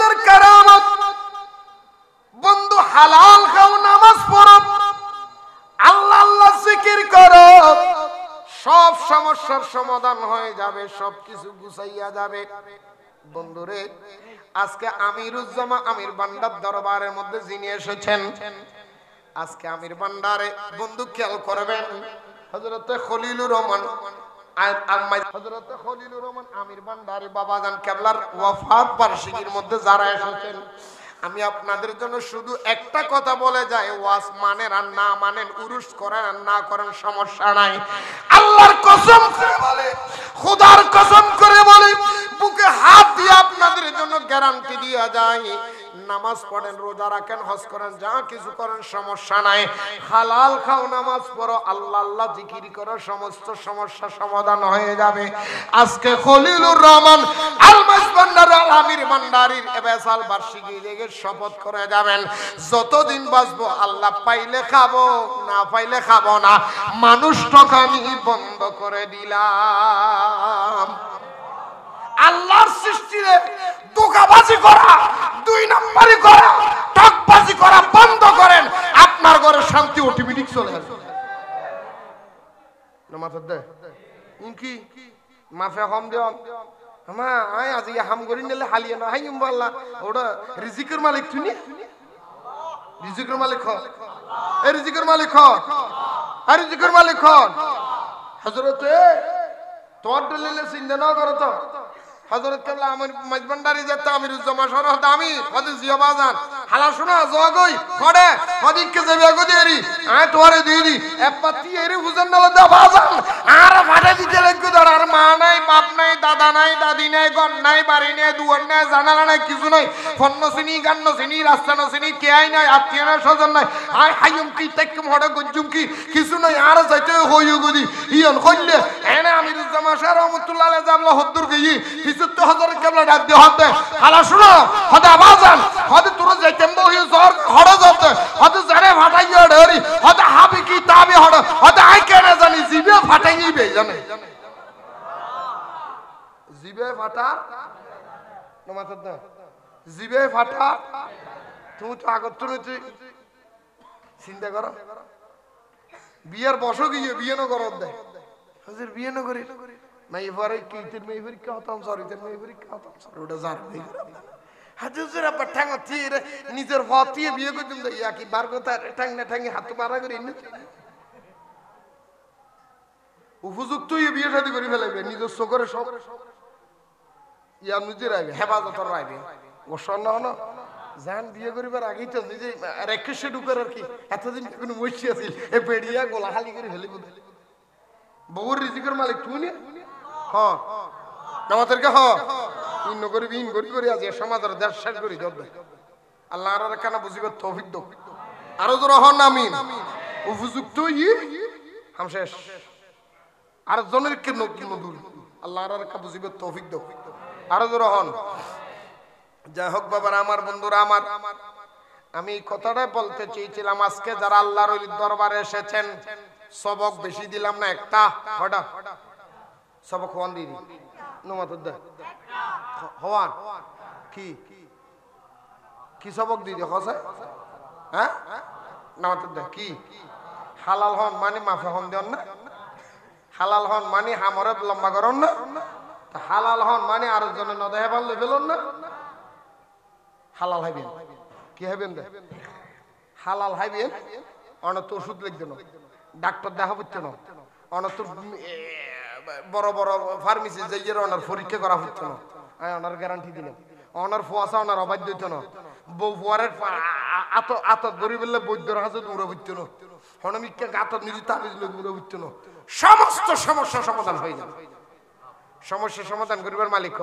আমাদের কারামত। বন্ধু হালাল খাও, নামাজ পড়ো, আল্লাহ আল্লাহ জিকির করো, সব সমস্যার সমাধান হয়ে যাবে, সবকিছু গুছাইয়া যাবে। বন্ধুরে, আজকে আমিরুজ্জামান আমির ভান্ডার দরবারের মধ্যে যিনি এসেছেন, আজকে আমির ভান্ডারে বন্ধু খেয়াল করবেন, হযরত খলিলুর রহমান হযরত খলিলুর রহমান আমির ভান্ডারী বাবাজান কেবলার ওয়াফাত বার্ষিকীর মধ্যে যারা এসেছেন, আমি আপনাদের জন্য শুধু একটা কথা বলে যাই, ওয়াজ মানেন আর না মানেন, উরুস করেন আর না করেন, সমস্যা নাই। আল্লাহর কসম করে বলে, খোদার কসম করে বলে, বুকে হাত দিয়ে আপনাদের জন্য গ্যারান্টি দিয়া যায়, নামাজ পড়েন, রোজা রাখেন, হজ করেন, যা কিছু করেন, সমস্যা নাই। হালাল খাও, নামাজ পড়ো, আল্লাহ আল্লাহ জিকির করো, সমস্ত সমস্যা সমাধান হয়ে যাবে। আজকে খলিলুর রহমান আলমাস ভান্ডারী আমির ভান্ডারীর এবেসাল বার্ষিকী রেগে শপথ করে যাবেন, যতদিন বাঁচবো আল্লাহ পাইলে খাবো, না পাইলে খাবো না, মানুষ ঠকানি বন্ধ করে দিলাম। আল্লাহর সৃষ্টিরে ধোঁকাবাজি করা, দুই নম্বরই করা, ঠকবাজি করা বন্ধ করেন, আপনার ঘরে শান্তি অটোমেটিক চলে আসবে। নামাজ দে ইনকি মাফে কম দিও আমা আই আজি হাম করি নিলে হালিয়ে না হাইম আল্লাহ, ওটা রিজিকের মালিক তুমি, রিজিকের মালিক হ, এই রিজিকের মালিক হ, আর রিজিকের মালিক হ। হযরতে তোর দলিলে চিন্তা না করো তো, হযরত কেবলা আমার মাইজভান্ডারী যেতে আমিরুজ্জামান শরহ দামি হদি জিয়া বাজান হালা শোনা জগই খড়ে হদিকে যাবে গদিরি আয় তোরে দিদি এপাতি এরি বুঝন না দা বাজান আর ফাটা দিতে লাগবে ধর, আর মা নাই, বাপ নাই, দাদা নাই, দাদি নাই, গন নাই, বাড়ি নাই, দুয়ার নাই, জানালা নাই, কিছু নাই, ফন্ন চিনি, গান্ন চিনি, রাস্তা না চিনি, কে আই নাই, আত্মীয় নাই, স্বজন নাই, আয় হাইম কি তাইকম হড়ে গজ্জুম কি কিছু নাই, আর যাইতে হইও গদি ইয়ন কইলে এনে আমিরুজ্জামান শাহ রহমাতুল্লাহ আলাইহি জাবলা হদ্দুর গই কিছু তো হযরত কেবলা ডাক দি হতে হালা শুনো হদা বাজান হদে তোর যাইতেম বহি জোর হড়ে যাতে হদে জারে ফাটাইয়া ডরি হদে হাবি কি তাবি হড় হদে আই কেনে জানি জিবে ফাটাইবে জানে, জিবে ফাটা নমাজ দা জিবে ফাটা। তুমি তো আগত তুমি চিন্তা করো, বিয়ের বসো গিয়ে বিয়ে না করো দে হাজির বিয়ে না করি মাই এবারে কি তিন মাই পরীক্ষা হতাম সরি তিন মাই পরীক্ষা হতাম সরি ওটা জান হাজুরা পাঠাং থির নিজের হতিয়ে বিয়ে করতেন ইয়া কি বার কথা ঠাং না ঠাঙ্গি হাত মারা করি না উপযুক্ত বিয়ে শাদী করে ফেলাইবে, নিজের চোখরে সব ইয়া নিজে রাখবে, হেফাজত রাখবে, গোসল না হলো জান বিয়ে করিবার আগেই তো নিজে রেখে ঢুকার আর কি, এতদিন কোনো মসি আছিল এ পেড়িয়া গোলা খালি করে ফেলিব। বউর রিজিকের মালিক তুমি হ্যাঁ আমাদেরকে হ্যাঁ ইন করি ইন করি করি আজ সমাজের দেশ শেষ করি জব আল্লাহ আর কেন বুঝিবে তৌফিক দাও, আরো জোর হন আমিন। উপযুক্ত হাম শেষ আর জনের কেন দূর আল্লাহ আর বুঝিবে তৌফিক দাও, আরো জোর হন। যাই হোক বাবার আমার বন্ধুরা আমার, আমি কথাটাই বলতে চেয়েছিলাম, আজকে যারা আল্লাহর ওলির দরবারে এসেছেন সবক বেশি দিলাম না, একটা হটা সবক হওয়ান দিদি নমাতুদ্দা হওয়ান কি কি সবক দিদি হসে হ্যাঁ নমাতুদ্দা কি হালাল হন মানে মাফে হন দেন না, হালাল হন মানে হামরে লম্বা করন না, হালাল হন মানে আরো জনের নদে পারলে ফেলুন না, হালাল হাইবেন কি হাইবেন দে হালাল হাইবেন অনত ওষুধ লিখবে না, ডাক্তার দেখা হচ্ছে না, অনত বড় বড় ফার্মেসি যাইয়ে ওনার পরীক্ষা করা হচ্ছে না, আমি ওনার গ্যারান্টি দিলাম, ওনার ফুয়াশা ওনার অবাধ্য হইতো না, বউ ফুয়ারের আতত গরিব বললে বৈদ্যর হাতে দৌড়ে হইতো না, হনমিককে গাতত নিজে তাবিজ দৌড়ে হইতো না, সমস্ত সমস্যা সমাধান হয়ে যাবে। সমস্যা সমাধান করিবার মালিক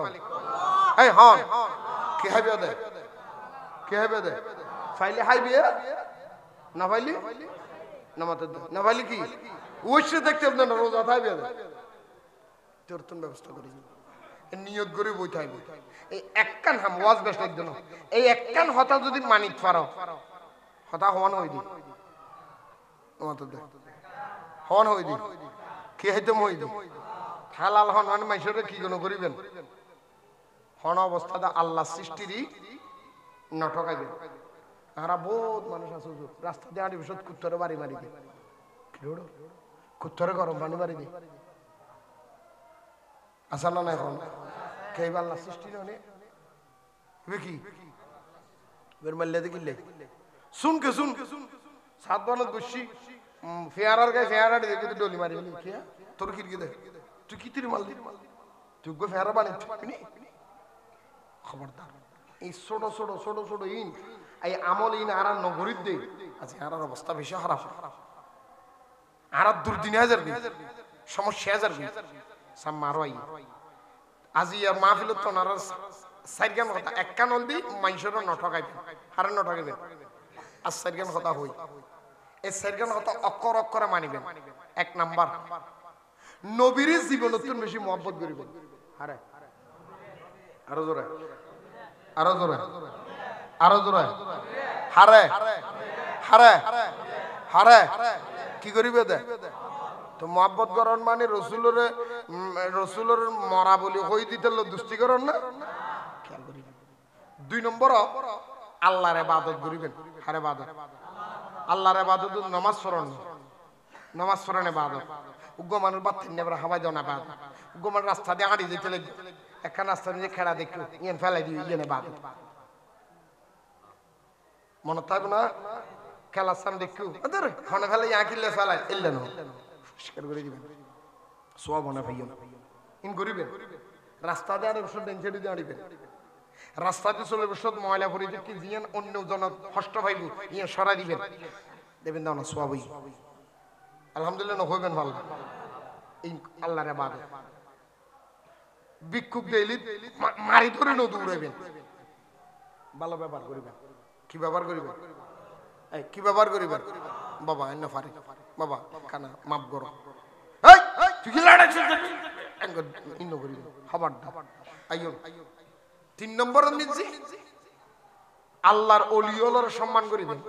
এই হন কি হাইবে দে কি হাইবে দে ফাইলে হাইবে না ফাইলি নামাতে না ফাইলি কি ওইসে দেখতে আপনার রোজা থাকবে তোর তো ব্যবস্থা করি নিয়ত করে বই থাকবে, এই একখান হাম ওয়াজ বেশ লাগবে না, এই একখান হতা যদি মানিক পারো হতা হওয়ান হই দি হন হই দি কি হইতে মই দি হালাল হন মানে মাইসরে কি কোনো করিবেন হন অবস্থাটা আল্লাহ সৃষ্টিরই নঠকাইবে আরা বহুত মানুষ আছে রাস্তা দিয়ে আড়ি বসত কুত্তরে বাড়ি মারি দে কুত্তরে গরম পানি মারি দে আসা না এখন কে বাল্লা সৃষ্টি নয় কি বের মাল্লে দেখিলে শুন কে শুন সাত বানত বসছি ফেয়ারার গায়ে ফেয়ারা দেখে ডলি মারি বলি কে তোর খিড়কি দেখ তুই কি তিরি মাল তুই গো ফেয়ারা বানি খবরদার এই ছোট ছোট ছোট ছোট ইন এই আমল ইন আর নগরীর দে আজ আর অবস্থা বেশি খারাপ আর দুর্দিন হাজার সমস্যা হাজার সাম মারোই আজি আর মাহফিলত তো নার সাইগান কথা এক কানল দি মাইশর নঠকাইবে হারে নঠকাইবে আর সাইগান কথা হই এই সাইগান কথা অক্ষর অক্ষরে মানিবেন এক নাম্বার নবীর জীবনত বেশি মহব্বত করিবেন হারে আরো জোরে আরো জোরে আরো জোরে হারে হারে হারে কি করিবে দে তো মহব্বত করন মানে রসুলের মরা বলি হই দিতে দুষ্টি করন না খেয়াল করিবেন দুই নম্বর আল্লাহর ইবাদত করিবেন হারে ইবাদত আল্লাহর ইবাদত নামাজ পড়ন ইবাদত উগ্র মানুষ বাচ্চা নেবার হাওয়াই দেওয়া না ইবাদত উগ্র মানুষ রাস্তা দিয়ে আড়ি যেতে লাগবে একখান রাস্তা নিয়ে খেলা দেখো ইয়েন ফেলাই দিবি ইয়েন ইবাদত মনে থাকবে না খেলার সামনে দেখো খনে ফেলে ইয়া কিনলে ফেলাই এলে না পরিষ্কার করে দিবেন সব মনে ভাইও ইন করিবেন রাস্তা দিয়ে আড়ি বছর ডেঞ্চেডি দিয়ে আড়িবেন রাস্তাতে চলে বসত ময়লা ভরি কি জিয়ান অন্য জন কষ্ট পাইব ইয়া সরাই দিবেন দেবেন দাও না সবই আলহামদুলিল্লাহ হইবেন ভালো এই আল্লাহর ইবাদত ভিক্ষুক দেইলি মারি ধরে ন দৌড়াইবেন ভালো ব্যবহার করিবেন কি ব্যবহার করিবেন এই কি ব্যবহার করিবেন বাবা এন্ন ফারে বাবা কানা মাপ করো এই তুই কি লড়াইছ ইন্ন করিবেন খাবার আইও তিন নম্বর নিজি আল্লাহর ওলিওলার সম্মান করিবেন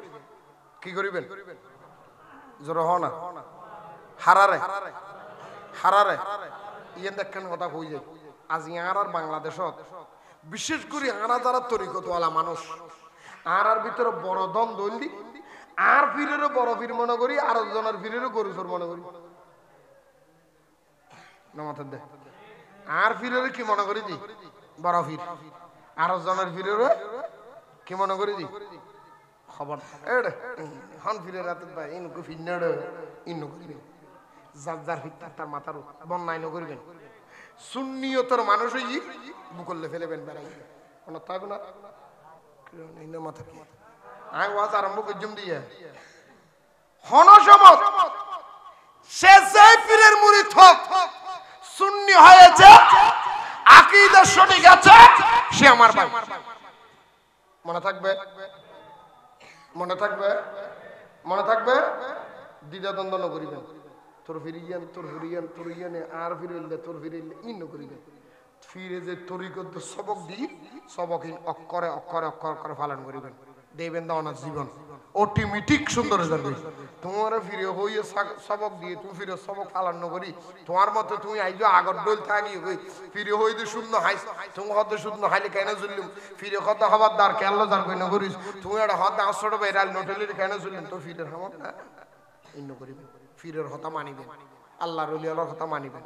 কি করিবেন জোরে হ না হারারে হারারে ইয়েন দেখেন কথা কই যায় আজ ইয়ার আর বাংলাদেশত বিশেষ করে আরা যারা তরিকতওয়ালা মানুষ আর ভিতরে বড় দ্বন্দ্ব হইলি আর ফিরেরও বড় ফির মনে করি আর জনের ফিরেরও গরুচোর মনে করি নমাতের দে আর ফিরেরও কি মনে করি দি বড় ফির আর জনের ফিরেরও কি মনে করি দি খবর হন ফিরে রাতে ভাই ইনকু ফিন্নাড় ইন্ন করিবেন যার যার ফিরতার তার মাথার বন্যায় নকরিবেন সুন্নিয়তর মানুষ হই বুকলে ফেলেবেন বেড়াই কোনো থাকবে না মাথা কি আমি ওয়াজ আরম্ভ করজুম দিয়ে হন সমত সে যে পীরের মুরিদ হোক সুন্নি হয়েছে আকীদা সঠিক আছে সে আমার ভাই মনে থাকবে মনে থাকবে মনে থাকবে দ্বিধা দ্বন্দ্ব ন করিবেন তোর ফিরিয়ান তোর ফিরিয়ান তোর ইয়ানে আর ফিরিলে তোর ফিরিলে ইন্ন করিবেন ফিরে যে তরিকত সবক দি সবক অক্ষরে অক্ষরে অক্ষর করে পালন করিবেন দেবেন দাও না জীবন অটোমেটিক সুন্দর যাবে তোমার ফিরে হইয়ে সবক দিয়ে তুমি ফিরে সবক পালন ন করি তোমার মতো তুমি আইজো আগর ডল থাকি হই ফিরে হই দে শূন্য হাই তুমি হতে শূন্য হাইলে কেন জুললুম ফিরে কত হবার দার কেন জার কই ন করিস তুমি এটা হতে আসড় বাইরাল নটেলির কেন জুললুম তো ফিরে হামত না ইন্ন করিবেন ফিরের কথা মানিবেন আল্লাহর ওলিয়ার কথা মানিবেন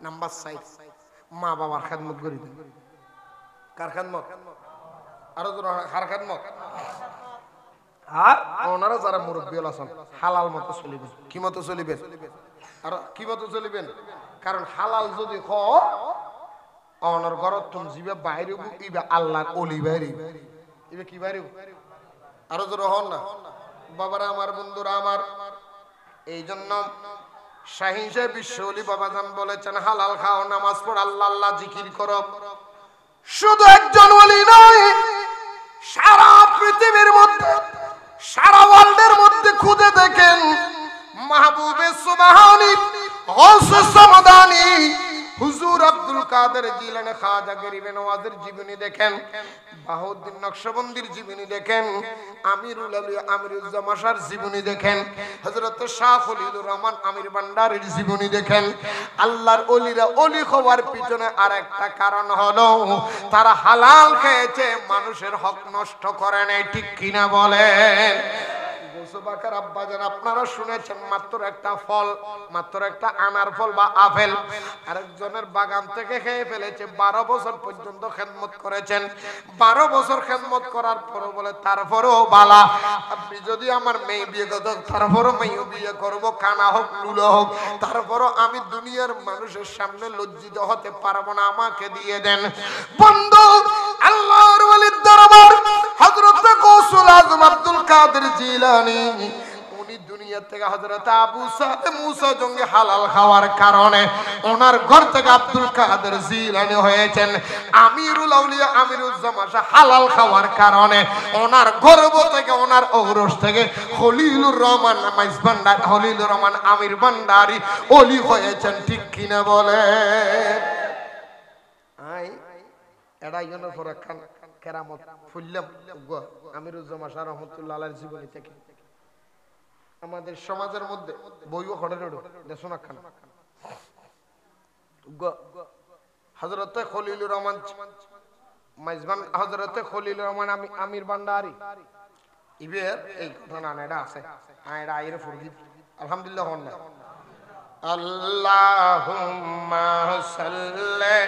নাম্বার 6 মা বাবার খেদমত করিবেন কার খেদমত আরো হার খেদমত আর ওনারা যারা মুরব্বী আছেন হালাল মতো চলিবেন কি মতো চলিবেন আর কি মতো চলিবেন কারণ হালাল যদি খ ওনার ঘর তুমি জিবা বাইরে ইবা আল্লাহর ওলি বাইরে ইবা কি বাইরে আরো জোরে হন না বাবারা আমার বন্ধুরা আমার এই জন্য শাহীন সাহেব বিশ্বলি বাবাজান বলেছেন হালাল খাও নামাজ পড় আল্লাহ আল্লাহ জিকির করো শুধু একজন ওলি নয় সারা পৃথিবীর মধ্যে সারা ওয়ার্ল্ডের মধ্যে খুঁজে দেখেন মাহবুবে সুবহানী গৌসে সামাদানি হুজুর আব্দুল কাদের জিলানী খাজা গরিবে নওয়াজের জীবনী দেখেন বাহাউদ্দিন নকশবন্দির জীবনী দেখেন, আমিরুল আউলিয়া আমিরুজ্জামান শাহর জীবনী দেখেন, হযরত শাহ খলিলুর রহমান আমির ভান্ডারীর জীবনী দেখেন। আল্লাহর ওলিরা ওলি হওয়ার পিছনে আরেকটা কারণ হলো তারা হালাল খেয়েছে, মানুষের হক নষ্ট করে নাই, ঠিক কিনা বলেন? আপনারা শুনেছেন মাত্র একটা ফল, মাত্র একটা আনার ফল বা আপেল আরেকজনের বাগান থেকে খেয়ে ফেলেছে, 12 বছর পর্যন্ত খেদমত করেছেন। 12 বছর খেদমত করার পরে বলে তারপরেও বালা, আপনি যদি আমার মেয়ে বিয়ে করেন তারপরও মেয়ে বিয়ে করবো, কানা হোক লুলো হোক, তারপরও আমি দুনিয়ার মানুষের সামনে লজ্জিত হতে পারবো না, আমাকে দিয়ে দেন। বন্ধু, আল্লাহর ওলির দরবার হযরত গৌসুল আজম আব্দুল কাদের জিলানী, উনি দুনিয়া থেকে হযরত আবু সাহেব মুসা জঙ্গি হালাল খাওয়ার কারণে ওনার ঘর থেকে আব্দুল কাদের জিলানী হয়েছেন। আমিরুল আউলিয়া আমিরুজ্জামান শাহ হালাল খাওয়ার কারণে ওনার গর্ভ থেকে, ওনার ঔরস থেকে খলিলুর রহমান মাইজ ভান্ডারী, খলিলুর রহমান আমির ভান্ডারী ওলি হয়েছেন, ঠিক কিনা বলে? এটাই জন্য পরে কেরামত ফুললাম আমিরুজ্জামান শাহ রহমতুল্লাহ আলাইহির জীবনী থেকে। আমাদের সমাজের মধ্যে বইও খড়ে দেখো না খান, হযরতে খলিলুর রহমান মাইজবান, হযরতে খলিলুর রহমান আমির ভান্ডারী ইবের এই ঘটনা এটা আছে, এটা আইরে ফুরদি আলহামদুলিল্লাহ হন না। আল্লাহুম্মা সাল্লি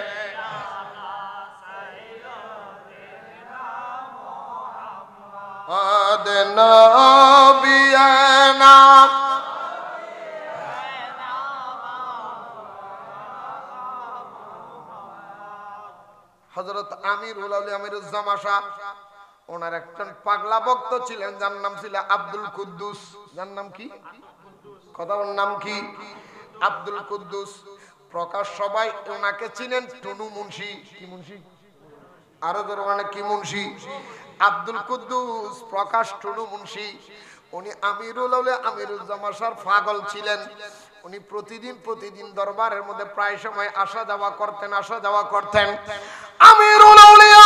নবিয়ানা হযরত আমিরুল আউলিয়া আমিরুজ্জামান শাহ, ওনার একজন পাগলা ভক্ত ছিলেন যার নাম ছিল আব্দুল কুদ্দুস। যার নাম কি? কথা, ওর নাম কি? আব্দুল কুদ্দুস। প্রকাশ সবাই ওনাকে চিনেন টুনু মুন্সি। কি মুন্সি? আরো ধর মানে কি মুন্সি? আব্দুল কুদ্দুস প্রকাশ টুনু মুন্সি। উনি আমিরুল আউলিয়া আমিরুজ্জামান শাহর পাগল ছিলেন। উনি প্রতিদিন দরবারের মধ্যে প্রায় সময় আসা যাওয়া করতেন। আমিরুল আউলিয়া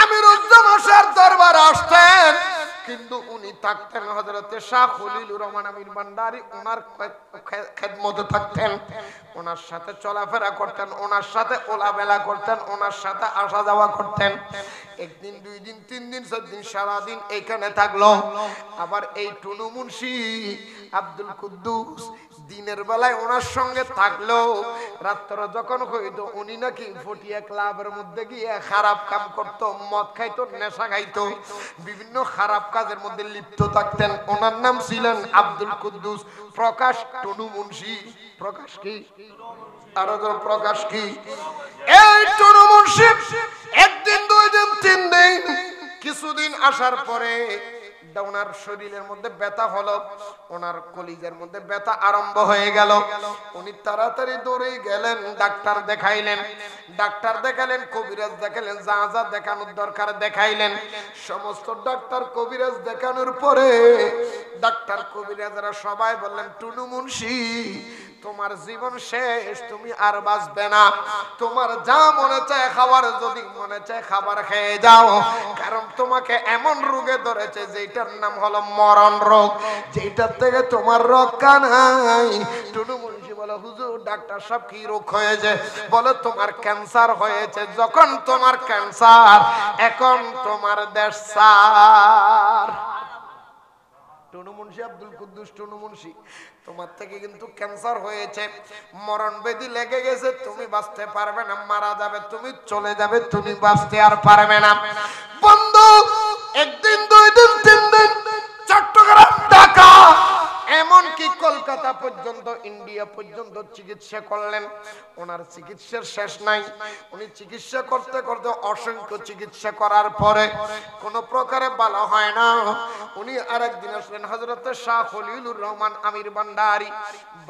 আমিরুজ্জামান শাহর দরবারে আসতেন, কিন্তু উনি থাকতেন হযরতে শাহ খলিলুর রহমান আমির ভান্ডারী, ওনার খেদমতে থাকতেন, ওনার সাথে চলাফেরা করতেন, ওনার সাথে ওলাবেলা করতেন, ওনার সাথে আসা যাওয়া করতেন। একদিন, 2 দিন, 3 দিন, 4 দিন, সারাদিন এইখানে থাকলো। আবার এই টুনু মুন্সি আব্দুল কুদ্দুস দিনের বেলায় ওনার সঙ্গে থাকলো, রাত্র যখন হইতো উনি নাকি ফটিয়া ক্লাবের মধ্যে গিয়ে খারাপ কাম করতো, মদ খাইতো, নেশা খাইতো, বিভিন্ন খারাপ কাজের মধ্যে লিপ্ত থাকতেন। ওনার নাম ছিলেন আব্দুল কুদ্দুস প্রকাশ টুনু মুন্সি। প্রকাশ কি? আরো প্রকাশ কি? এই টুনু মুন্সি একদিন, 2 দিন, 3 দিন, কিছুদিন আসার পরে ওনার শরীরের মধ্যে ব্যথা হলো, ওনার কলিজার মধ্যে ব্যথা আরম্ভ হয়ে গেল। উনি তাড়াতাড়ি দৌড়ে গেলেন, ডাক্তার দেখাইলেন, কবিরাজ দেখাইলেন, যা যা দেখানোর দরকার দেখাইলেন। সমস্ত ডাক্তার কবিরাজ দেখানোর পরে ডাক্তার কবিরাজরা সবাই বললেন, টুনু মুন্সি তোমার জীবন শেষ, তুমি আর বাঁচবে না। তোমার যা মনে চায় খাবার, যদি মনে চায় খাবার খেয়ে যাও, কারণ তোমাকে এমন রোগে ধরেছে যেটার নাম হলো মরণ রোগ, যেটার থেকে তোমার রক্ষা নাই। টুনু মুন্সি বলে, হুজুর ডাক্তার সাহেব কি রোগ হয়েছে? বলে তোমার ক্যান্সার হয়েছে। যখন তোমার ক্যান্সার, এখন তোমার দেশ সার। টুনু মুন্সি আব্দুল কুদ্দুস টুনু মুন্সি, তোমার থেকে কিন্তু ক্যান্সার হয়েছে, মরণ ব্যাধি লেগে গেছে, তুমি বাঁচতে পারবে না, মারা যাবে, তুমি চলে যাবে, তুমি বাঁচতে আর পারবে না। বন্ধু, একদিন, 2 দিন, 3 দিন, চট্টগ্রাম, ঢাকা, এমনকি কলকাতা পর্যন্ত, ইন্ডিয়া পর্যন্ত চিকিৎসা করলেন। ওনার চিকিৎসার শেষ নাই। উনি চিকিৎসা করতে করতে অসংখ্য চিকিৎসা করার পরে কোনো প্রকারে ভালো হয় না। উনি আরেকদিন আসলেন হযরতে শাহ খলিলুর রহমান আমির ভান্ডারী,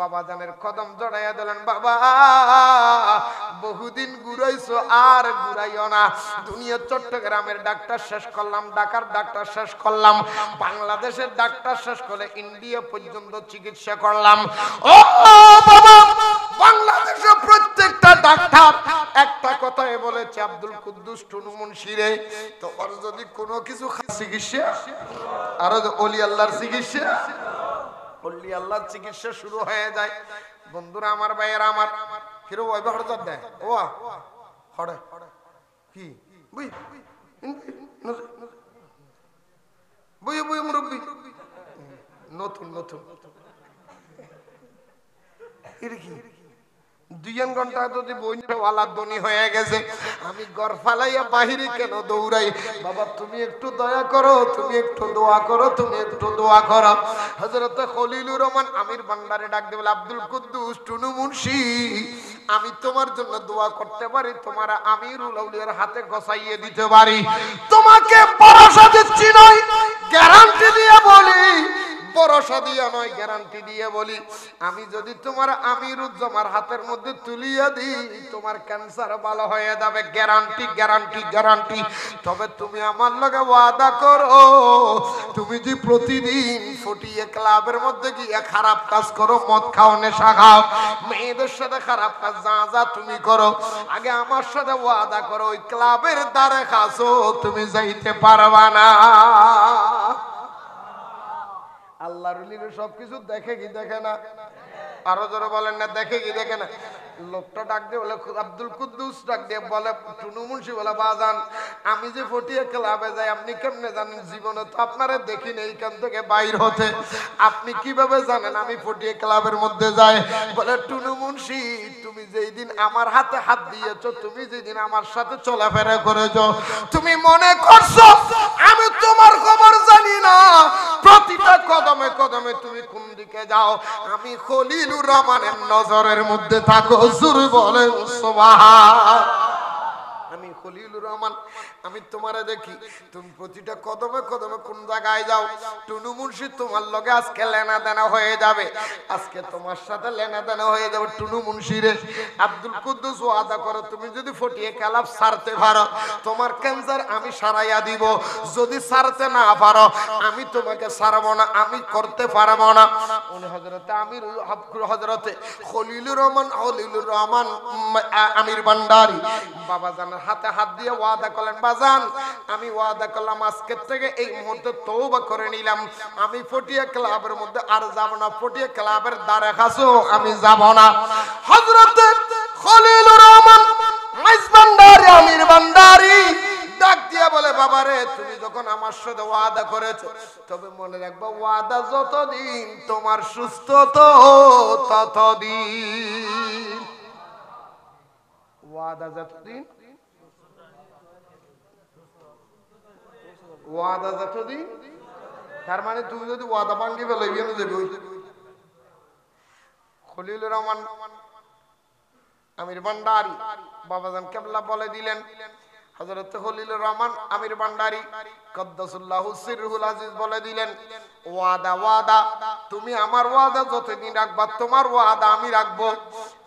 বাবা জানের কদম জড়াইয়া দিলেন, বাবা বহুদিন ঘুরাইছো, আর ঘুরাইও না। দুনিয়া চট্টগ্রামের ডাক্তার শেষ করলাম, ঢাকার ডাক্তার শেষ করলাম, বাংলাদেশের ডাক্তার শেষ করে ইন্ডিয়া পর্যন্ত চিকিৎসা করলাম। ও বাবা, বাংলাদেশের প্রত্যেকটা ডাক্তার একটা কথাই বলেছে, আব্দুল কুদ্দুস টুনু মুন্সিরে, তোমার যদি কোনো কিছু চিকিৎসা আর ওলি আল্লাহর চিকিৎসা, ওলি আল্লাহর চিকিৎসা শুরু হয়ে যায়। বন্ধুরা আমার, ভাইয়েরা আমার, ফিরো ওই হঠাৎ দেয় ও হড়ে কি বুঝ বুঝে বুঝে মুরব্বী নতুন নতুন দুই ঘন্টা যদি বইওয়ালা ধনী হয়ে গেছে, আমি ঘর ফালাইয়া বাহিরে কেন দৌড়াই? বাবা তুমি একটু দয়া করো, তুমি একটু দোয়া করো, তুমি একটু দোয়া করো। হযরত খলিলুর রহমান আমির ভান্ডারে ডাক দিয়ে বলে, আব্দুল কুদ্দুস টুনু মুন্সি, আমি তোমার জন্য দোয়া করতে পারি, তোমার আমিরুল আউলিয়ার হাতে গছাইয়ে দিতে পারি। তোমাকে ভরসা দিচ্ছি নয়, গ্যারান্টি দিয়ে বলি, ভরসা দিয়া নয় গ্যারান্টি দিয়ে বলি, আমি যদি তোমার আমিরুজ্জামার হাতের মধ্যে তুলিয়ে দিই, তোমার ক্যান্সার ভালো হয়ে যাবে। Guarantee guarantee guarantee. তবে তুমি আমার লগে ওয়াদা করো, তুমি যে প্রতিদিন ফটিয়ে ক্লাবের মধ্যে গিয়ে খারাপ কাজ করো, মদ খাও, নেশা খাও, মেয়েদের সাথে খারাপ কাজ যা যা তুমি করো, আগে আমার সাথে ওয়াদা করো, ওই ক্লাবের দ্বারে খাসো তুমি যাইতে পারবা না। আল্লাহর ওলিরা সবকিছু দেখে কি দেখে না? আরো জোরে বলেন না, দেখে কি দেখে না? লোকটা ডাক দিয়ে বলে, আব্দুল কুদ্দুস ডাক দিয়ে বলে, টুনু মুন্সি বলে, বাজান আমি যে ফটিয়া ক্লাবে যাই, আপনি কেমনে জানেন? জীবনে তো আপনারা দেখিনি এইখান থেকে বাইর হতে, আপনি কিভাবে জানেন আমি ফটিয়া ক্লাবের মধ্যে যাই? বলে, টুনু মুন্সি তুমি যেই দিন আমার হাতে হাত দিয়েছো, তুমি যেদিন আমার সাথে চলাফেরা করেছো, তুমি মনে করছো আমি তোমার খবর জানি না? প্রতিটা কদমে কদমে তুমি কোন দিকে যাও, আমি খলিলুর রহমানের নজরের মধ্যে থাকো। জোরে বলেন সুবহান। আমি খলিলুর রহমান, আমি তোমারে দেখি, তুমি প্রতিটা কদমে কদমে কোন জায়গায় যাও। টুনু মুন্সি তোমার লগে আজকে লেনা দেনা হয়ে যাবে, আজকে তোমার সাথে লেনা দেনা হয়ে যাবে। টুনু মুন্সি রে, আব্দুল কুদ্দুস ওয়াদা করো, তুমি যদি ফটিয়ে ক্লাব ছাড়তে পারো, তোমার ক্যান্সার আমি সারাইয়া দিব। যদি ছাড়তে না পারো, আমি তোমাকে ছাড়বো না, আমি করতে পারবো না। উনি হযরতে আমির হযরতে খলিলুর রহমান, খলিলুর রহমান আমির ভান্ডারী বাবা জানের হাতে হাত দিয়ে ওয়াদা করলেন, বাজান আমি ওয়াদা করলাম আজকের থেকে এই মুহূর্তে তওবা করে নিলাম, আমি ফটিয়া ক্লাবের মধ্যে আর যাব না, ফটিয়া ক্লাবের দ্বারে খাসো আমি যাব না। হযরতে খলিলুর রহমান ভান্ডারী আমির ভান্ডারী ডাক দিয়ে বলে, বাবা রে তুমি যখন আমার সাথে ওয়াদা করেছো, তবে মনে রাখবা, ওয়াদা যতদিন তোমার সুস্থ তো ততদিন। ওয়াদা যতদিন, ওয়াদা যতদিন, তার মানে তুমি যদি ওয়াদা ভাঙ্গি ফেলো, ইয়ে যাবে। খলিলুর রহমান আমির ভান্ডারী বাবাজান কেবলা বলে দিলেন, হযরত খলিলুর রহমান আমির ভান্ডারী কদ্দাসুল্লাহু সিররুল আজিজ বলে দিলেন, ওয়াদা ওয়াদা, তুমি আমার ওয়াদা যতদিন রাখবা, তোমার ওয়াদা আমি রাখবো।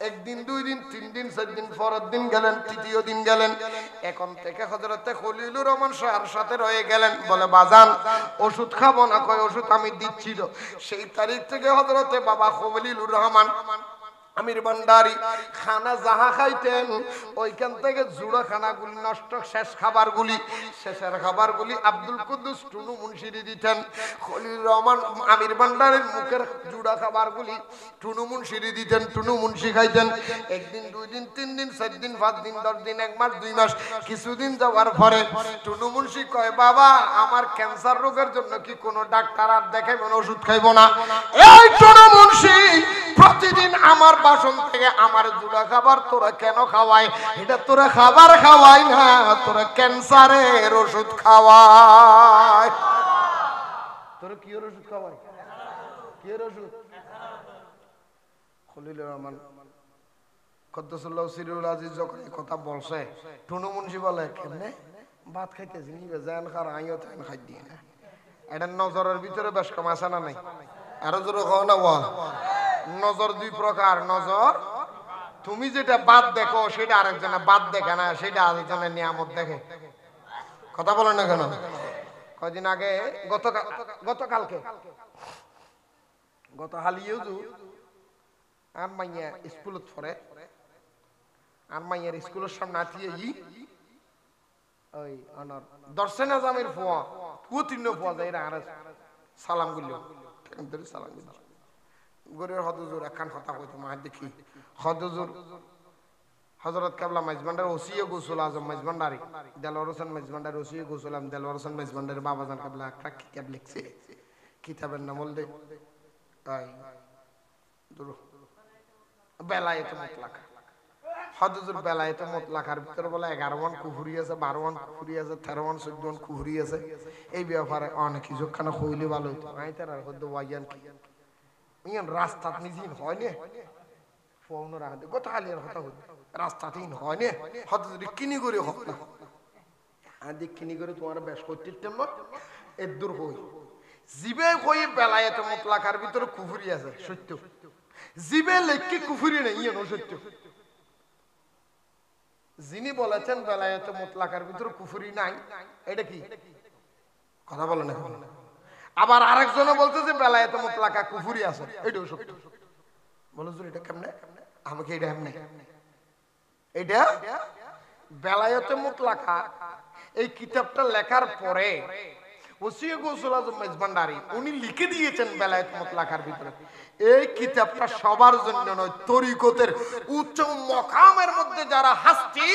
একদিন, দুই দিন, তিন দিন, চার দিন, পরের দিন গেলেন, তৃতীয় দিন গেলেন। এখন থেকে হযরতে খলিলুর রহমান সার সাথে রয়ে গেলেন। বলে, বাজান ওষুধ খাবো না, কয় ওষুধ আমি দিচ্ছি তো। সেই তারিখ থেকে হযরতে বাবা খলিলুর রহমান আমির ভান্ডারী খানা যাহা খাইতেন, ওইখান থেকে জুড়া খানাগুলি নষ্ট, শেষ খাবারগুলি, শেষের খাবারগুলি আব্দুল কুদ্দুস টুনু মুন্সিরি দিতেন। খলিলুর রহমান আমির ভান্ডারীর মুখের জুড়া খাবারগুলি টুনু মুন্সিরি দিতেন, টুনু মুন্সি খাইতেন। একদিন, দুই দিন, তিন দিন, চার দিন, পাঁচ দিন, 10 দিন, 1 মাস, 2 মাস, কিছুদিন যাওয়ার পরে টুনু মুন্সি কয়, বাবা আমার ক্যান্সার রোগের জন্য কি কোনো ডাক্তার আর দেখাইবেন? ওষুধ খাইব না। এই টুনু মুন্সি প্রতিদিন আমার বাসন থেকে আমার জুড়া খাবার তোরা কেন খাওয়াই? এটা তোরা খাবার খাওয়াই না, তোরা ক্যান্সারের ওষুধ খাওয়াই। তোরা কি ওষুধ খাওয়াই? কি ওষুধ? খলিলুর রহমান কদ্দাসুল্লাহু সিররুল আজিজ যখন এই কথা বলছে, টুনু মুন্সি বলে, কেমনে ভাত খাইতেছি নিবে জান খার আইও তান খাই দিয়ে না। এটা নজরের ভিতরে বেশ কম আছে না নাই? আরো জোরে কও না। ওয়া নজর দুই প্রকার। নজর, তুমি যেটা বাদ দেখো সেটা আরেকজনে বাদ দেখে না, সেটা আরেকজনের নিয়ামত দেখে। কথা বলেন না কেন? কয়দিন আগে, গতকালকে গত হালিয়েও আর মাইয়া স্কুলত পড়ে, আর মাইয়ের স্কুলের সামনে আতিয়ে ওই অনর দর্শনা জামের ফোয়া পুতিন্ন ফোয়া যায় আর সালাম গুলো সালাম গুলো গরের হদজুর একখান কথা কইতে মা দেখি হদজুর হযরত কাবলা মাইজবান্ডার ওসিয়ে গোসল আজম মাইজবান্ডারি দেলওয়ার হোসেন মাইজবান্ডার ওসিয়ে গোসলাম দেলওয়ার হোসেন মাইজবান্ডারের বাবাজান কাবলা একটা কিতাব লিখছে কিতাবের নাম বলতে তাই দুরু বেলায়েত মুতলাকা হদজুর বেলায়েত মুতলাকার ভিতর বলে 11 ওয়ান কুফরি আছে 12 ওয়ান কুফরি আছে 13 ওয়ান 14 ওয়ান কুফরি আছে এই ব্যাপারে অনেক কিছু খানা কইলে ভালো হইতো আই তার আর হদ ওয়াইয়ান কি ইয়ান রাস্তাত মিজিন হয় না ফোন রাখতে কথা আলিয়ার কথা হইতো রাস্তাতেই হয় না হদজুর কিনি করে হোক না আদি কিনি করে তোমার বেশ করতেম না এর দূর হই জিবে কই বেলায়েত মুতলাকার ভিতর কুফরি আছে সত্য জিবে লেখকে কুফরি নেই ইয়ান সত্য যিনি বলেছেন বেলায়েত মুতলাকার ভিতর কুফরি নাই এটা কি কথা বলেন না আবার আরেকজনও বলতেছে বেলায়েত মুতলাকা কুফরি আছে এটাও সত্য বলো জুর এটা কেমনে আমাকে এটা এমনি এটা বেলায়েত মুতলাকা এই কিতাবটা লেখার পরে ওসিয়ে গোসল আজম মেজবান্ডারি উনি লিখে দিয়েছেন বেলায়েত মুতলাকার ভিতরে এই কিতাবটা সবার জন্য নয় তরিকতের উচ্চ মকামের মধ্যে যারা হাস্তি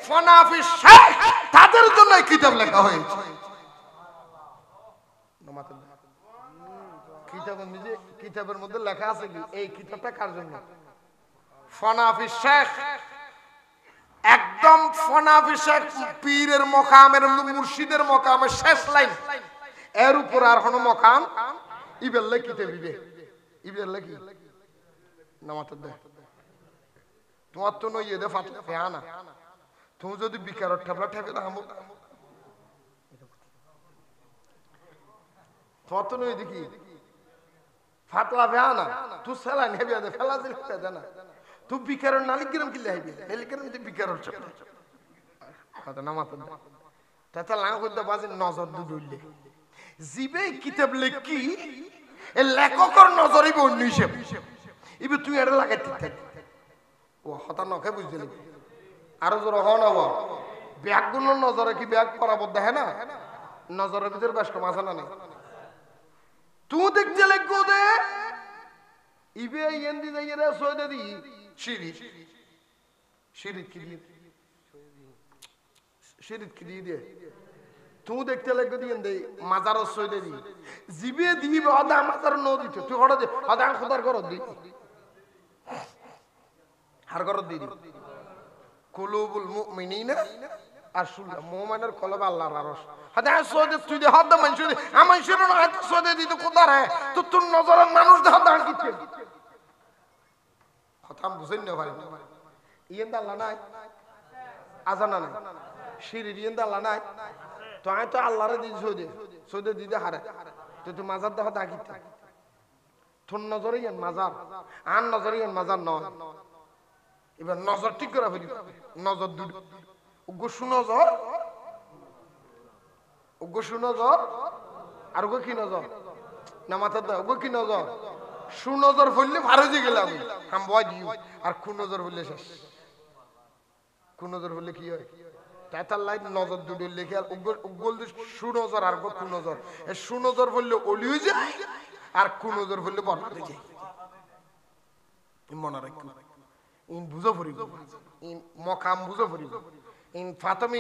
ফনাফি শেখ তাদের জন্য এই কিতাব লেখা হয়েছে কিতাবের মধ্যে লেখা আছে কি এই কিতাবটা কার জন্য ফনাফি শেখ একদম ফনাফি শেখ পীরের মকামের মুর্শিদের মকামের শেষ লাইন এর উপর আর কোনো মকাম ইবেল্লে কিতাব ইবেল্লে কি নামাতে দে তোমার তো নই এদে ফাতলা ফেয়ানা তুমি যদি বিকারত ঠাবলা ঠাবে না আমো তোমার তো নই দেখি ফাতলা ফেয়ানা তুই সেলাই নেবে দে ফেলা দিল দে না তুই বিকারত নালিগ্রাম কি লাইবি নালিগ্রাম তুই বিকারত চল কথা নামাতে দে তাতে লাং কইতে বাজে নজর দুদুইলে জিবে কিতাব লেখি এ লেখকের নজরই বন্য হিসেব ইবে তুই এটা লাগাই ঠিক থাক ও হতা নখে বুঝতে লিখি আরো জোর হন হব ব্যাগগুলো নজরে কি ব্যাগ পরাবত দেখে না নজরের ভিতরে বেশ কম আছে না নেই তুই দেখতে লেখবো দে ইবে ইয়েন্দি যাই রে সইদে দি শিরি শিরিত কি দিয়ে শিরিত কি দিয়ে তুই দেখতে লাগবে দিয়ে দেই মাজার সইদে দি জিবে দিবে আদা মাজার ন দিতে তুই হড়া দে আদা খোদার করত দি আর করত দি কুলুবুল মুমিনিনা আসুল্লাহ মুমিনের কলব আল্লাহর আরশ আদা সইদে তুই দে হাত মানুষ দে আমার শিরো না হাত সইদে দি তো খোদার হে তো তোর নজরে মানুষ দে হাত কিছে খতম বুঝেন না ভাই ইয়েন আল্লাহ নাই আজানা নাই শিরি ইয়েন আল্লাহ নাই তো আয় তো আল্লাহরে দি সৌদে দিতে হারে তুই মাজার দেহ দাগিতে তোর নজরে ইয়ান মাজার আর নজরে ইয়ান মাজার নয় এবার নজর ঠিক করে ফেলি নজর দুই উগ্গসু নজর আর উগ্গ কি নজর না মাথার দেহ উগ্গ কি নজর সুনজর ফেললে ভারজে গেলাম হাম বয় দিও আর কুনজর ফেললে শেষ কুনজর ফেললে কি হয় তাতার লাইন নজর দুটো লেখে আর উগ্গল সুনজর আর কুনজর এই সুনজর ফেললে অলি হয়ে যায় আর কুনজর ফেললে বরবাদে যায় মনে রাখ ইন বুঝো ফরিব ইন মকাম বুঝো ফরিব ইন ফাতমি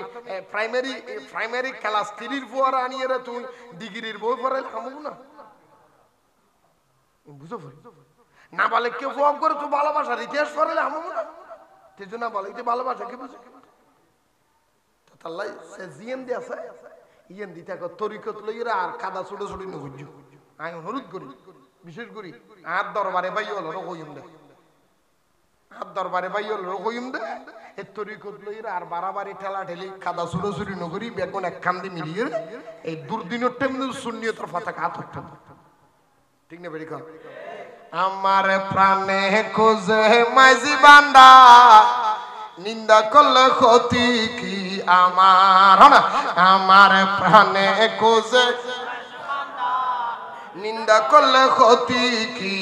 প্রাইমারি ক্লাস 3 এর পর আনিয়ে রে তুই ডিগ্রির বই পড়াইলে আমু না বুঝো ফরিব না বলে কেউ ফোন করে তুই ভালোবাসার ইতিহাস পড়াইলে আমু না তেজ না বলে যে ভালোবাসা কি বুঝো তাল্লাই সে জিএম দি আছে ইয়েন দিতে কো তরিকত লইরা আর কাদা ছোট ছোট ন বুঝু আই অনুরোধ করি বিশেষ করি আর দরবারে ভাই হলো কইম দে আর দরবারে ভাই হলো কইম দে এ তরিকত লইরা আর বাড়াবাড়ি ঠেলা ঠেলি কাদা ছোট ছোট ন করি বেগুন এক খান দি মিলিয়ে এই দুর্দিনের টাইম সুন্নিয়তের ফাতাকা হাত উঠতো ঠিক না বেরি কর আমার প্রাণে খোঁজে মাঝি বান্দা নিন্দা করলে ক্ষতি কি আমার না আমার প্রাণে খোঁজে নিন্দা করলে ক্ষতি কি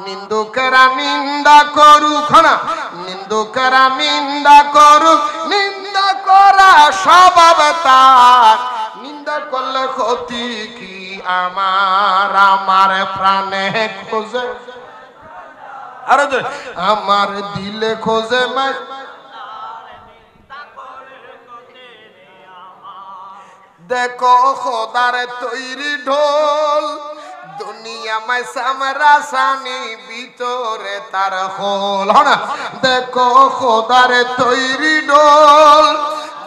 নিন্দুকেরা নিন্দা করুক না নিন্দুকেরা নিন্দা করুক, নিন্দা করা স্বভাব তার, নিন্দা করলে ক্ষতি কি আমার, আমার প্রাণে খোঁজে, আরে আমার দিলে খোঁজে মাই, দেখো খোদার তৈরি ঢোল, দুনিয়া মাই সামরা সানি ভিতরে তার হোল, না দেখো খোদার তৈরি ঢোল,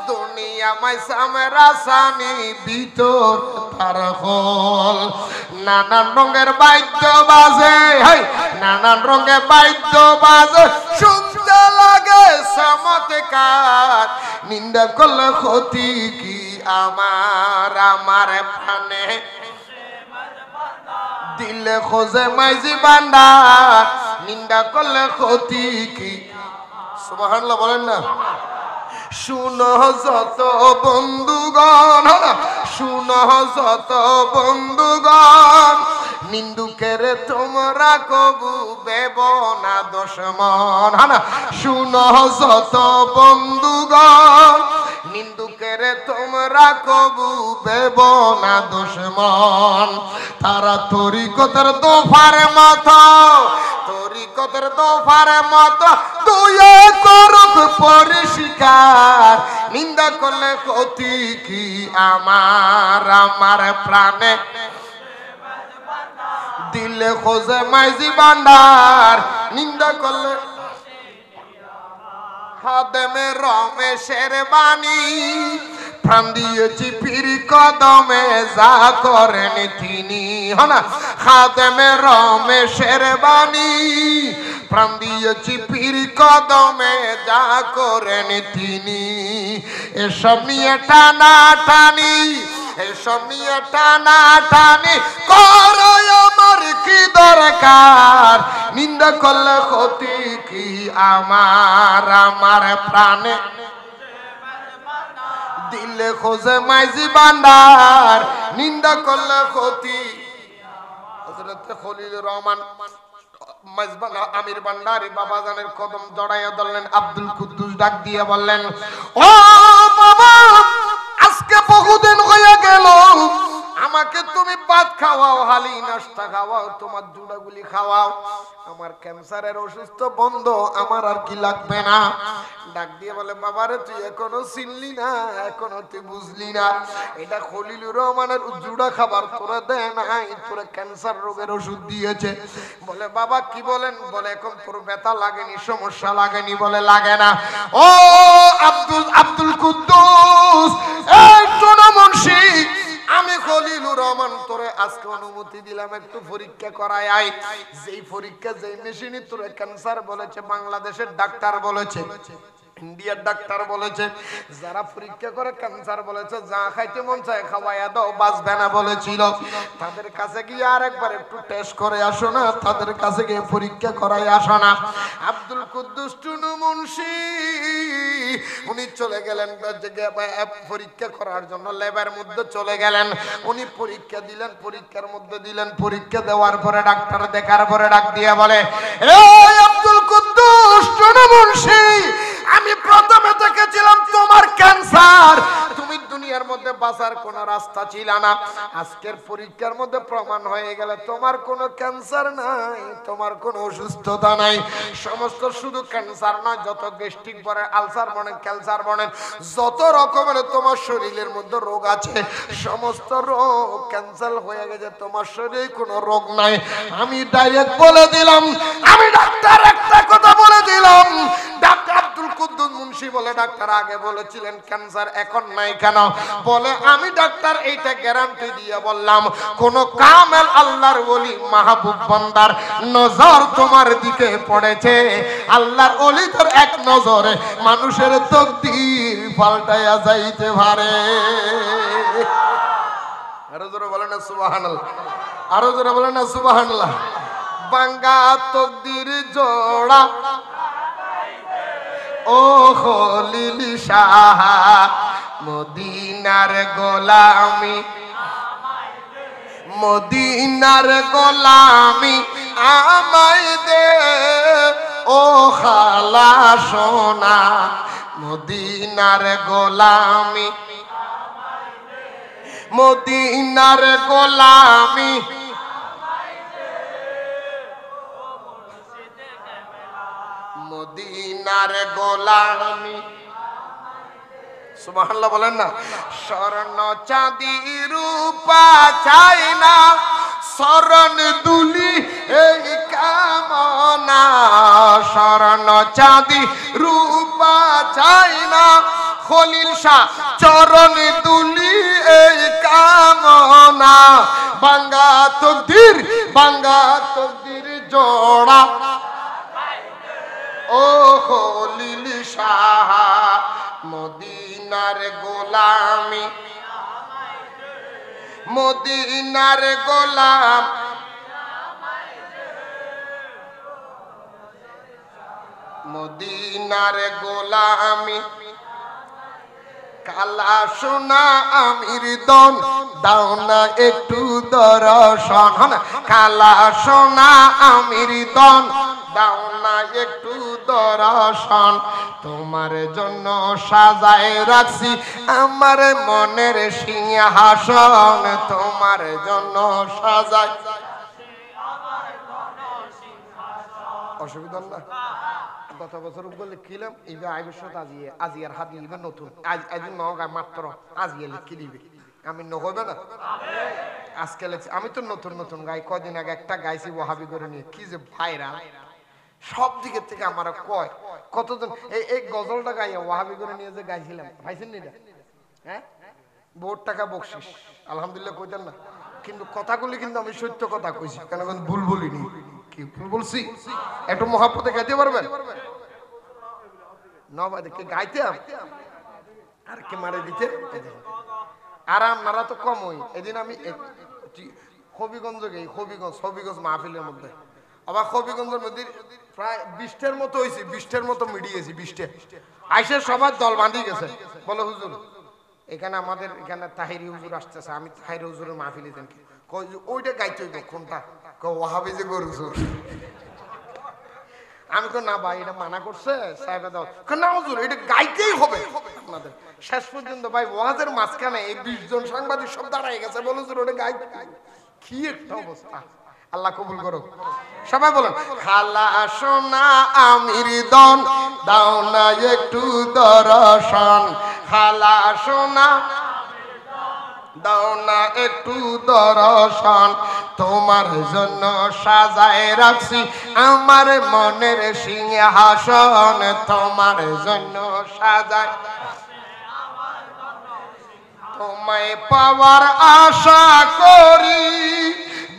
দুনিয়া মাই সামরা সানি ভিতর তার হোল। নানান রঙের বাদ্য বাজে, নানান রঙের বাদ্য বাজে, শুনতে লাগে চমৎকার, নিন্দা করলে ক্ষতি কি আমার, আমার প্রাণে দিলে খোঁজে মাইজি বান্দার, নিন্দা করলে ক্ষতি কি, সুবহানাল্লাহ বলেন না। শুনো যত বন্ধুগণ, শুনো যত বন্ধুগণ, নিন্দুকের তোমরা কবু দেব না দুশমন, শুনো যত বন্ধুগণ, নিন্দুকের তোমরা কবু দেব না দুশমন। তারা তরিকতের দোফার মতো, তরিকতের দোফার মতো দুয়ে করুক পরিষ্কার, নিন্দা করলে ক্ষতি কি আমার, আমার প্রাণে দিলে খোঁজে মাইজি বান্দার, নিন্দা করলে খাদেমে রমেশের বাণী, প্রাণ দিয়েছি পীর কদমে যা করেন তিনি, হনা খাদেমে রমেশের বাণী, প্রাণ দিয়েছি পীর কদমে যা করেন তিনি। এসব নিয়ে টানা টানি, এসব নিয়ে টানা টানি করো আমার কি দরকার, নিন্দা করলে ক্ষতি কি আমার, আমার প্রাণে দিলে খোঁজে মাইজি বান্দার, নিন্দা করলে ক্ষতি। হযরত খলিলুর রহমান আমির ভান্ডারী বাবা জানের কদম জড়াইয়া ধরলেন। আব্দুল কুদ্দুস ডাক দিয়ে বললেন, ও বাবা, আজকে বহুদিন হয়ে গেল, আমাকে তুমি ভাত খাওয়াও, হালি নাস্তা খাওয়াও, তোমার জুড়াগুলি খাওয়াও, আমার ক্যান্সারের অসুস্থ বন্ধ, আমার আর কি লাগবে না। ডাক দিয়ে বলে, বাবারে তুই এখনো চিনলি না, এখনো তুই বুঝলি না, এটা খলিলুর রহমানের জুড়া খাবার তোরা দেয় নাই, তোরা ক্যান্সার রোগের ওষুধ দিয়েছে। বলে বাবা কি বলেন? বলে এখন তোর ব্যথা লাগেনি, সমস্যা লাগেনি? বলে লাগে না। ও আব্দুল কুদ্দুস, এই শোনো মুন্সি, আমি খলিলুর রহমান তোরে আজকে অনুমতি দিলাম একটু পরীক্ষা করায় আয়। যেই পরীক্ষা, যেই মেশিনে তোরে ক্যান্সার বলেছে, বাংলাদেশের ডাক্তার বলেছে, ইন্ডিয়ার ডাক্তার বলেছে, যারা পরীক্ষা করে ক্যান্সার বলেছে, যা খাইতে মন চায় খাওয়াইয়া দাও, বাঁচবে না বলেছিল, তাদের কাছে গিয়ে আরেকবার একটু টেস্ট করে আসো না, তাদের কাছে গিয়ে পরীক্ষা করাই আসো না। আব্দুল কুদ্দুস টুনু মুন্সি উনি চলে গেলেন পরীক্ষা করার জন্য, ল্যাবের মধ্যে চলে গেলেন, উনি পরীক্ষা দিলেন, পরীক্ষার মধ্যে দিলেন, পরীক্ষা দেওয়ার পরে ডাক্তার দেখার পরে ডাক দিয়ে বলে, এই আব্দুল কুদ্দুস টুনু মুন্সি, আমি প্রথমে দেখেছিলাম তোমার ক্যান্সার, তুমি দুনিয়ার মধ্যে বাঁচার কোনো রাস্তা ছিল না, আজকের পরীক্ষার মধ্যে প্রমাণ হয়ে গেল তোমার কোনো ক্যান্সার নাই, তোমার কোনো অসুস্থতা নাই। সমস্ত শুধু ক্যান্সার নয়, যত গ্যাস্ট্রিক বলেন, আলসার বলেন, ক্যান্সার বলেন, যত রকমের তোমার শরীরের মধ্যে রোগ আছে, সমস্ত রোগ ক্যান্সার হয়ে গেছে, তোমার শরীরে কোনো রোগ নাই। আমি ডাইরেক্ট বলে দিলাম, আমি ডাক্তার একটা কথা বলে দিলাম, ডাক্তার আব্দুল কুদ্দুস মুন্সি বলে, ডাক্তার আগে বলেছিলেন ক্যান্সার, এখন নাই কেন? বলে আমি ডাক্তার এইটা গ্যারান্টি দিয়ে বললাম, কোন কামেল আল্লাহর ওলি মাহবুব বান্দার নজর তোমার দিকে পড়েছে, আল্লাহর ওলিদের এক নজরে মানুষের তকদীর পাল্টায়া যাইতে পারে। আরো জোরে বলেন না সুবহানাল্লাহ, আরো জোরে বলেন না সুবহানাল্লাহ। বাঙ্গা তকদীর জোড়া ও খলিল শাহ, মদিনার গোলামি, মদিনার গোলামি আমায় দে, ও খালা সোনা মদিনার গোলামি মদিনার গোলামি মদিনার গোলামি সুবহানাল্লাহ বলেন না। স্বর্ণ চাঁদি রূপা চাই না শরণ দুলি এই কামনা স্বর্ণ চাঁদি রূপা চাই না খলিল শাহ চরণ দুলি এই কামনা বাঙ্গা তকদির জোড়া ও খলিল শাহ মদিনার গোলামি মদিনার গোলাম মদিনার গোলামি কালা সোনা আমির দন দাও না একটু দর্শন কালা সোনা আমির দন দাও না একটু দর্শন তোমার জন্য সাজায় রাখছি আমার মনের সিংহাসন তোমার জন্য সাজায় অসুবিধা না গত বছর বলে কিলাম এবার আইবছর আজিয়ার হাতি এবার নতুন আজ নগা মাত্র আজিয়ে লিখে দিবে আমি নহবে না আজকে লেখছি আমি তো নতুন গাই কদিন আগে একটা গাইছি ওয়াহাবি করে নিয়ে কি যে ভাইরা সব দিকের থেকে আমার কয় কতজন এই গজলটা গাইয়া ওয়াহাবি করে নিয়ে যে গাইছিলাম ভাইছেন নি হ্যাঁ বহুত টাকা বকশিস আলহামদুলিল্লাহ কইতেন না কিন্তু কথাগুলি কিন্তু আমি সত্য কথা কইছি কেন ভুল বলিনি কি ভুল বলছি একটু মহাব্বতে গাইতে পারবেন নবাদকে গাইতে আর কে মারে দিতে আর আপনারা তো কম হই এদিন আমি হবিগঞ্জ গেই হবিগঞ্জ মাহফিলের মধ্যে আবার হবিগঞ্জের মধ্যে প্রায় 20টার মতো হয়েছে 20টার মতো মিডিয়েছি 20টা আইসে সবার দল বাঁধি গেছে বলো হুজুর এখানে আমাদের এখানে তাহিরি হুজুর আসতেছে আমি তাহিরি হুজুরের মাহফিলে দেন ওইটা গাইতে হইব কোনটা ওয়াহাবি যে গরু হুজুর আমি তো না ভাই এটা মানা করছে সাহেব দাও না হুজুর এটা গাইতেই হবে আপনাদের শেষ পর্যন্ত ভাই ওয়াজের মাঝখানে এই 20 জন সাংবাদিক সব দাঁড়ায় গেছে বলো হুজুর ওটা গাইতে কি একটা অবস্থা আল্লাহ কবুল করো সবাই বলেন খালা সোনা আমির দন দাও না একটু দর্শন খালা সোনা দাও না একটু দর্শন তোমার জন্য সাজায় রাখছি আমার মনের সিংহাসন তোমার জন্য সাজায় তোমায় পাওয়ার আশা করি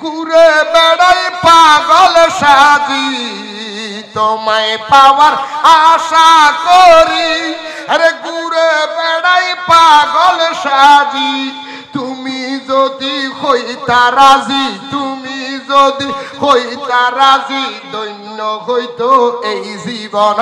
ঘুরে বেড়াই পাগল সাজি তোমায় পাওয়ার আশা করি আরে ঘুরে বেড়াই পাগল সাজি তুমি যদি হইতা রাজি তুমি যদি হইতা রাজি দৈন্য হইতো এই জীবন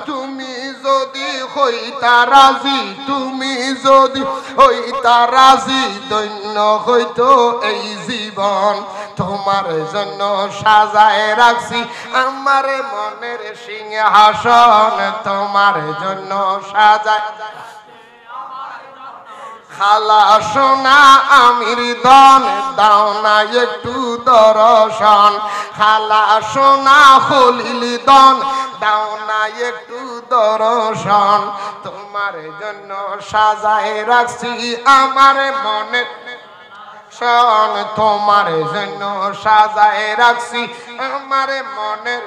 তুমি যদি হইতা রাজি তুমি যদি হইতা রাজি দৈন্য হইতো এই জীবন তোমার জন্য সাজায় রাখছি আমার মনের সিংহাসন তোমার জন্য সাজায় খালা সোনা আমির দন দাও না একটু দর্শন খালা সোনা খলিল দন দাও না একটু দর্শন তোমার জন্য সাজায় রাখছি আমার মনের শোন তোমার জন্য সাজায় রাখছি আমার মনের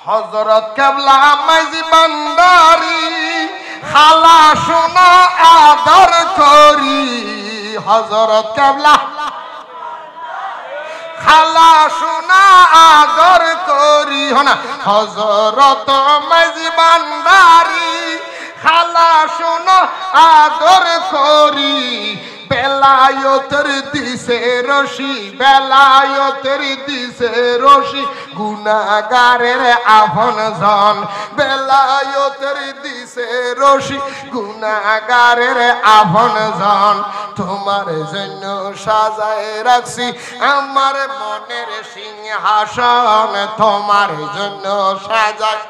হযরত কেবলা মাইজি বান্দারি খালা সোনা আদর করি হযরত কেবলা খালা সোনা আদর করি হনা হযরত মাইজি বান্দারি খালা সোনা আদর করি বেলা বেলায়তের দিছে রশি বেলায়তের দিছে রশি গুনাহগারের আপনজন বেলায়তের দিছে রশি গুনাহগারের আপনজন তোমার জন্য সাজায় রাখছি আমার মনের সিংহাসন তোমার জন্য সাজায়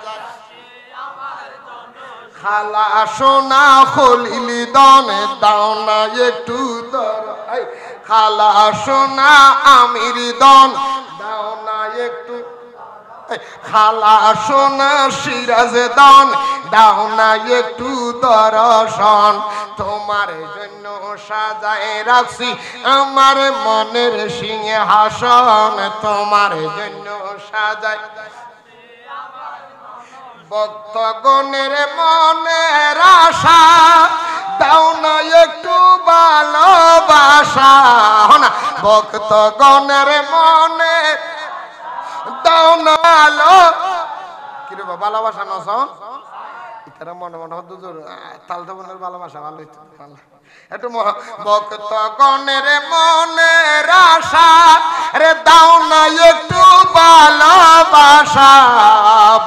খালা সোনা খলিল দন দাও না একটু দর খালা সোনা আমির দন দাও না একটু খালা সোনা সিরাজ দন দাও না একটু দর্শন তোমার জন্য সাজায় রাখছি আমার মনের সিংহাসন তোমার জন্য সাজায় ভক্তগণের মনের আশা দাও না একটু ভালোবাসা ভক্তগণের মনে দাও না আলো কিরে ভালোবাসা নস ইতারা মনে মনে দুজোর তালতে মনের ভালোবাসা ভালো হইতো একটু ভক্তগণের মনের আশা রে দাও না একটু ভালোবাসা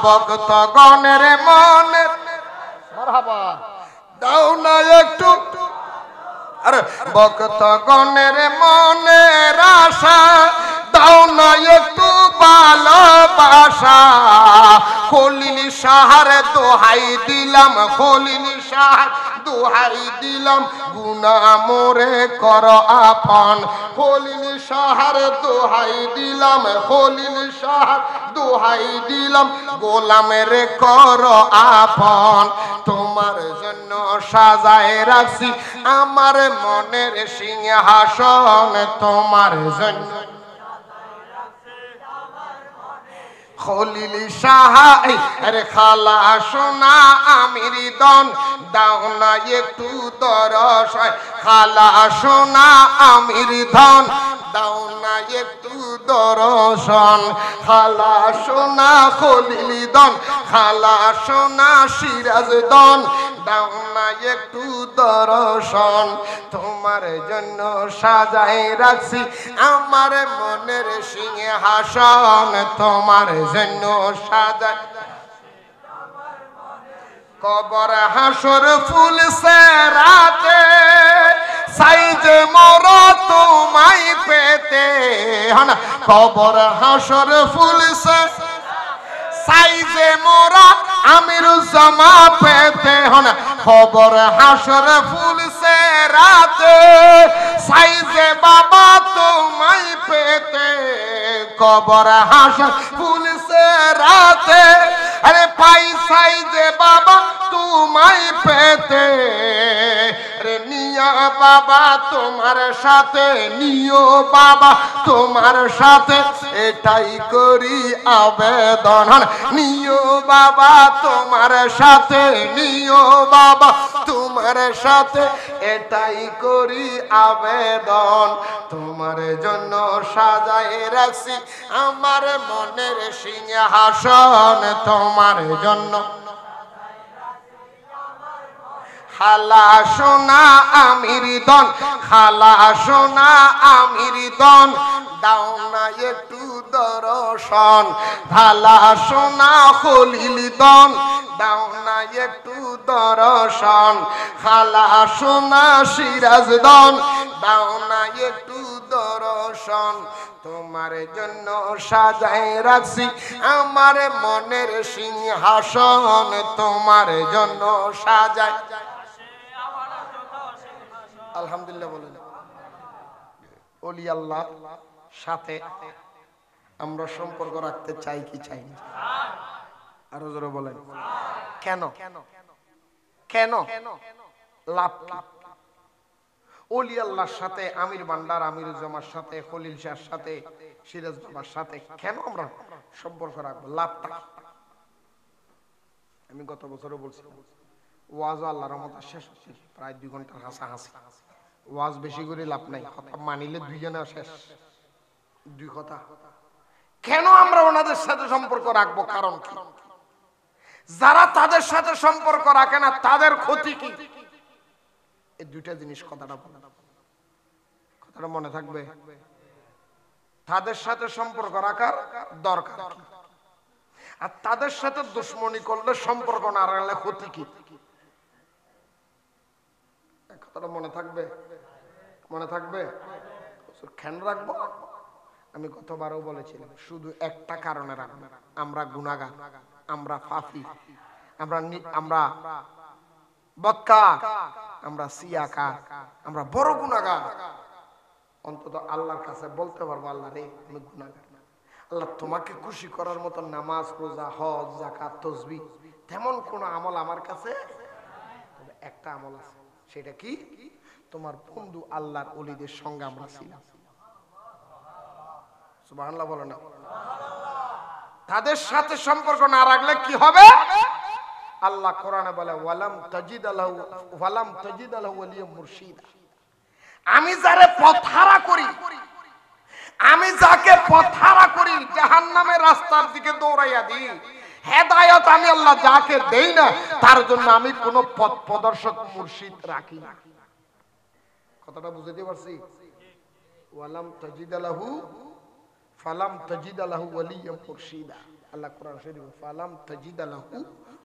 ভক্তগণের মনের মারহাবা দাও না একটু আরে ভক্তগণের মনের আশা দাও না একটু ভালোবাসা খলিল শাহর দোহাই দিলাম খলিল শাহর দোহাই দিলাম গুনাহ মোরে কর আপন খলিল শাহর দোহাই দিলাম খলিল শাহর দোহাই দিলাম গোলামের কর আপন তোমার জন্য সাজায় রাখছি আমার মনের সিংহাসন তোমার জন্য খলিল শাহ আরে খালা সোনা আমির দন দাও না একটু দরস খালা সোনা আমির ধন দাও না একটু দর্শন খালা সোনা খলিল দন খালা সোনা সিরাজ দন দাও না একটু দর্শন তোমার জন্য সাজায় রাখছি আমার মনের সিংহাসন তোমার জন্য সাজায় কবর হাসর ফুল সেরাতে সাইজে মোরা তোমায় পেতে হনা কবর হাসর ফুল সে সাইজে মোরা আমির জামা পেতে হনা খবর হাসর ফুল সেরাতে সাইজে বাবা তোমায় পেতে কবর হাসর ফুল সেরাতে আরে পাই সাইজে বাবা তোমায় পেতে রে নিয়া বাবা তোমার সাথে নিও বাবা তোমার সাথে এটাই করি আবেদন নিও বাবা তোমার সাথে নিও বাবা তোমার সাথে এটাই করি আবেদন তোমার জন্য সাজায় রাখছি আমার মনের সিংহাসন তোমার জন্য খালা সোনা আমির দন খালা সোনা আমির দন দাও না একটু দর্শন খালা সোনা খলিল দন দাও না একটু দর্শন খালা সোনা সিরাজ দন দাও না একটু দর্শন তোমার জন্য সাজায় রাখছি আমার মনের সিংহাসন তোমার জন্য সাজায় আলহামদুলিল্লাহ বলেন ওলি আল্লাহ সাথে আমরা সম্পর্ক রাখতে চাই কি চাই না আরো জোরে বলেন কেন কেন লাভ ওলি আল্লাহর সাথে আমির বান্ডার আমির জামার সাথে খলিল শাহর সাথে সিরাজ বাবার সাথে কেন আমরা সম্পর্ক রাখবো লাভটা আমি গত বছরও বলছি ওয়াজ আল্লাহর রহমতে শেষ হচ্ছে প্রায় 2 ঘন্টার হাসাহাসি ওয়াজ বেশি করে লাভ নাই কথা মানিলে দুইজনে শেষ দুই কথা কেন আমরা ওনাদের সাথে সম্পর্ক রাখবো কারণ কি যারা তাদের সাথে সম্পর্ক রাখে না তাদের ক্ষতি কি এই দুইটা জিনিস কথাটা বলা কথাটা মনে থাকবে। তাদের সাথে সম্পর্ক রাখার দরকার কি? আর তাদের সাথে দুশ্মনী করলে, সম্পর্ক না রাখলে ক্ষতি কি? কথাটা মনে থাকবে, মনে থাকবে। খেয়াল রাখবো। আমি গতবারও বলেছিলাম, শুধু একটা কারণে রাখবো, আমরা গুনাহগার, আমরা পাপী, আমরা বদকার, আমরা সিয়াকার, আমরা বড় গুনাহগার। অন্তত আল্লাহর কাছে বলতে পারবো, আল্লাহ রে আমি গুনাহগার। আল্লাহ তোমাকে খুশি করার মতো নামাজ, রোজা, হজ, যাকাত, তাসবিহ তেমন কোন আমল আমার কাছে, তবে একটা আমল আছে। সেটা কি? তোমার বন্ধু আল্লাহর ওলিদের সঙ্গে আমরা ছিলাম। সুবহানাল্লাহ বলো না? তাদের সাথে সম্পর্ক না রাখলে কি হবে? আল্লাহ কোরআনে বলে ওয়ালাম তাজিদ লাহু ওয়ালিয়া মুরশিদা। আমি যারে পথহারা করি, আমি যাকে পথহারা করি, জাহান্নামের রাস্তার দিকে দৌড়াইয়া দিই, হেদায়েত আমি আল্লাহ যাকে দেই না, তার জন্য আমি কোন পথ প্রদর্শক মুর্শিদ রাখি না। কথাটা বুঝতে পারছি? ওয়ালাম তাজিদ লাহু ফালাম তাজিদ লাহু ওয়ালিয়া মুরশিদা। আল্লাহ কোরআন শরীফে ফালাম তাজিদ লাহু